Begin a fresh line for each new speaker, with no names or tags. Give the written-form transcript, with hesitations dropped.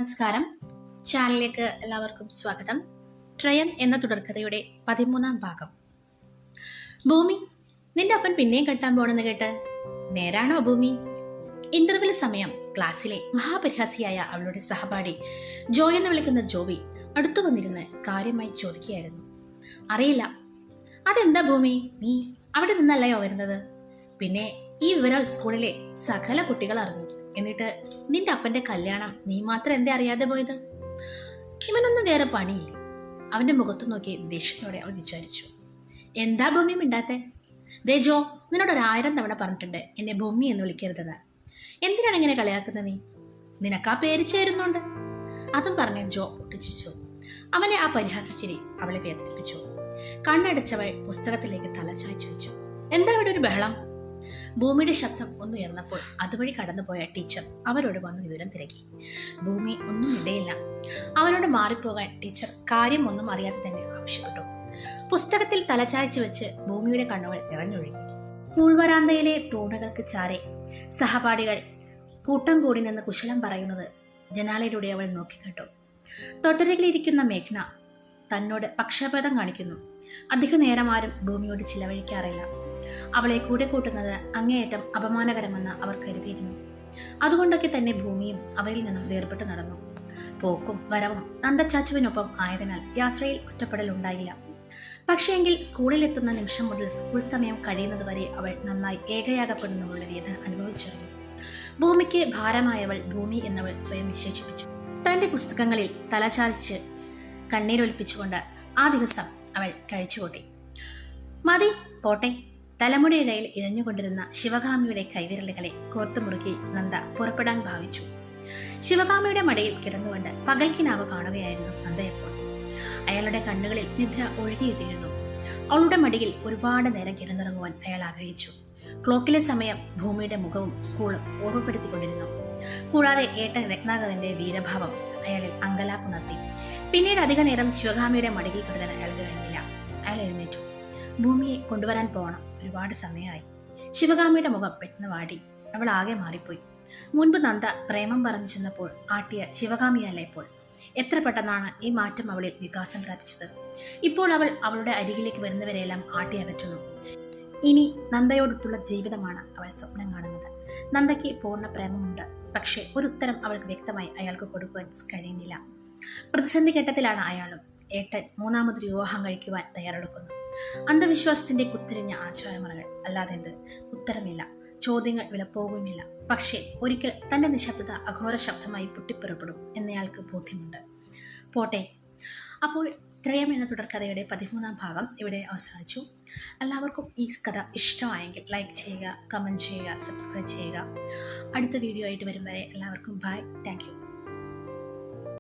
നമസ്കാരം. ചാനലിലേക്ക് എല്ലാവർക്കും സ്വാഗതം. ട്രയം എന്ന തുടർക്കഥയുടെ 13-ാം ഭാഗം. ഭൂമി, നിന്റെ അപ്പൻ പിന്നെയും കെട്ടാൻ പോണെന്ന് കേട്ട് നേരാണോ ഭൂമി? ഇന്റർവെൽ സമയം ക്ലാസ്സിലെ മഹാപരിഹാസിയായ അവളുടെ സഹപാഠി ജോയ് എന്ന് വിളിക്കുന്ന ജോബി അടുത്തു വന്നിരുന്ന് കാര്യമായി ചോദിക്കുകയായിരുന്നു. അറിയില്ല. അതെന്താ ഭൂമി, നീ അവിടെ നിന്നല്ലയോ വരുന്നത്? പിന്നെ ഈ വിവരം സ്കൂളിലെ സകല കുട്ടികൾ അറിഞ്ഞു. എന്നിട്ട് നിന്റെ അപ്പന്റെ കല്യാണം നീ മാത്രം എന്തേ അറിയാതെ പോയത്? ഇവനൊന്നും വേറെ പണിയില്ലേ? അവന്റെ മുഖത്ത് നോക്കി ദേഷ്യത്തോടെ അവൾ വിചാരിച്ചു. എന്താ ഭൂമി മിണ്ടാത്തെ? ദേ ജോ, നിന്നോട് 1000 തവണ പറഞ്ഞിട്ടുണ്ട് എന്നെ ഭൂമി എന്ന് വിളിക്കരുതെന്ന്. എന്തിനാണ് ഇങ്ങനെ കളിയാക്കുന്നത് നീ? നിനക്കാ പേര് ചേരുന്നുണ്ട്. അതും പറഞ്ഞ് ജോ പൊട്ടിച്ചു. അവനെ ആ പരിഹാസിച്ചിരി അവളെ വേദനിപ്പിച്ചു. കണ്ണടച്ചവൾ പുസ്തകത്തിലേക്ക് തലചായ്ച്ചു വെച്ചു. എന്താ ഇവിടെ ഒരു ബഹളം? ഭൂമിയുടെ ശബ്ദം ഒന്നുയർന്നപ്പോൾ അതുവഴി കടന്നുപോയ ടീച്ചർ അവരോട് വന്ന് വിവരം തിരക്കി. ഭൂമി ഒന്നും ഇടയില്ല. അവനോട് മാറിപ്പോകാൻ ടീച്ചർ കാര്യം ഒന്നും അറിയാതെ തന്നെ ആവശ്യപ്പെട്ടു. പുസ്തകത്തിൽ തലചായ്ച്ചു വെച്ച് ഭൂമിയുടെ കണ്ണുകൾ നിറഞ്ഞൊഴുകി. സ്കൂൾ വരാന്തയിലെ തൂണുകൾക്ക് ചാരെ സഹപാഠികൾ കൂട്ടം കൂടി നിന്ന് കുശലം പറയുന്നത് ജനാലയിലൂടെ അവൾ നോക്കിക്കേട്ടു. തൊട്ടരികിലിരിക്കുന്ന മേഘ്ന തന്നോട് പക്ഷപാതം കാണിക്കുന്നു. അധിക നേരം ആരും ഭൂമിയോട് ചിലവഴിക്കാറില്ല. അവളെ കൂടെ കൂട്ടുന്നത് അങ്ങേയറ്റം അപമാനകരമെന്ന് അവർ കരുതിയിരുന്നു. അതുകൊണ്ടൊക്കെ തന്നെ ഭൂമിയും അവരിൽ നിന്നും വേർപെട്ടു നടന്നു. പോക്കും വരവും നന്ദച്ചാച്ചുവിനൊപ്പം ആയതിനാൽ യാത്രയിൽ ഒറ്റപ്പെടൽ ഉണ്ടായില്ല. പക്ഷേങ്കിൽ സ്കൂളിലെത്തുന്ന നിമിഷം മുതൽ സ്കൂൾ സമയം കഴിയുന്നതുവരെ അവൾ നന്നായി ഏകയാകപ്പെടുന്നവളുടെ വേദന അനുഭവിച്ചിരുന്നു. ഭൂമിക്ക് ഭാരമായവൾ ഭൂമി എന്നവൾ സ്വയം വിശേഷിപ്പിച്ചു. തന്റെ പുസ്തകങ്ങളിൽ തലചാരിച്ച് കണ്ണീരൊലിപ്പിച്ചുകൊണ്ട് ആ ദിവസം അവൾ കഴിച്ചുകൂട്ടി. മതി, പോട്ടെ. തലമുടിയിടയിൽ ഇഴഞ്ഞുകൊണ്ടിരുന്ന ശിവകാമിയുടെ കൈവിരലുകളെ കോർത്തുമുറുക്കി നന്ദ പുറപ്പെടാൻ ഭാവിച്ചു. ശിവകാമിയുടെ മടിയിൽ കിടന്നുകൊണ്ട് പകൽക്കിനാവ് കാണുകയായിരുന്നു നന്ദയപ്പോൾ. അയാളുടെ കണ്ണുകളിൽ നിദ്ര ഒഴുകിയെത്തിയിരുന്നു. അവളുടെ മടിയിൽ ഒരുപാട് നേരം കിടന്നിറങ്ങുവാൻ അയാൾ ആഗ്രഹിച്ചു. ക്ലോക്കിലെ സമയം ഭൂമിയുടെ മുഖവും സ്കൂളും ഓർമ്മപ്പെടുത്തിക്കൊണ്ടിരുന്നു. കൂടാതെ ഏട്ടൻ രത്നാകരന്റെ വീരഭാവം അയാളിൽ അങ്കലാപ്പുണർത്തി. പിന്നീട് അധിക നേരം ശിവകാമിയുടെ മടിയിൽ തുടരാൻ അയാൾക്ക് കഴിഞ്ഞില്ല. അയാൾ എഴുന്നേറ്റു. ഭൂമിയെ കൊണ്ടുവരാൻ പോകണം, ഒരുപാട് സമയമായി. ശിവകാമിയുടെ മുഖം പെട്ടെന്ന് വാടി. അവൾ ആകെ മാറിപ്പോയി. മുൻപ് നന്ദ പ്രേമം പറഞ്ഞു ചെന്നപ്പോൾ ആട്ടിയ ശിവകാമിയല്ല ഇപ്പോൾ. എത്ര പെട്ടെന്നാണ് ഈ മാറ്റം അവളിൽ വികാസം പ്രാപിച്ചത്. ഇപ്പോൾ അവൾ അവളുടെ അരികിലേക്ക് വരുന്നവരെയെല്ലാം ആട്ടി അകറ്റുന്നു. ഇനി നന്ദയോടൊത്തുള്ള ജീവിതമാണ് അവൾ സ്വപ്നം കാണുന്നത്. നന്ദയ്ക്ക് പൂർണ്ണ പ്രേമമുണ്ട്. പക്ഷേ ഒരു ഉത്തരം അവൾക്ക് വ്യക്തമായി അയാൾക്ക് കൊടുക്കുവാൻ കഴിയുന്നില്ല. പ്രതിസന്ധി ഘട്ടത്തിലാണ് അയാളും. ഏട്ടൻ 3ാമതൊരു വിവാഹം കഴിക്കുവാൻ തയ്യാറെടുക്കുന്നു. അന്ധവിശ്വാസത്തിന്റെ കുത്തിരിഞ്ഞ ആചാരമുറകൾ അല്ലാതെന്ത്? ഉത്തരമില്ല. ചോദ്യങ്ങൾ വിലപ്പോകുകയുമില്ല. പക്ഷേ ഒരിക്കൽ തന്റെ നിശബ്ദത അഘോര ശബ്ദമായി പൊട്ടിപ്പുറപ്പെടും എന്നയാൾക്ക് ബോധ്യമുണ്ട്. പോട്ടെ. അപ്പോൾ ത്രയം എന്ന തുടർക്കഥയുടെ 13-ാം ഭാഗം ഇവിടെ അവസാനിച്ചു. എല്ലാവർക്കും ഈ കഥ ഇഷ്ടമായെങ്കിൽ ലൈക്ക് ചെയ്യുക, കമൻറ്റ് ചെയ്യുക, സബ്സ്ക്രൈബ് ചെയ്യുക. അടുത്ത വീഡിയോ ആയിട്ട് വരും വരെ എല്ലാവർക്കും ബൈ. Thank you.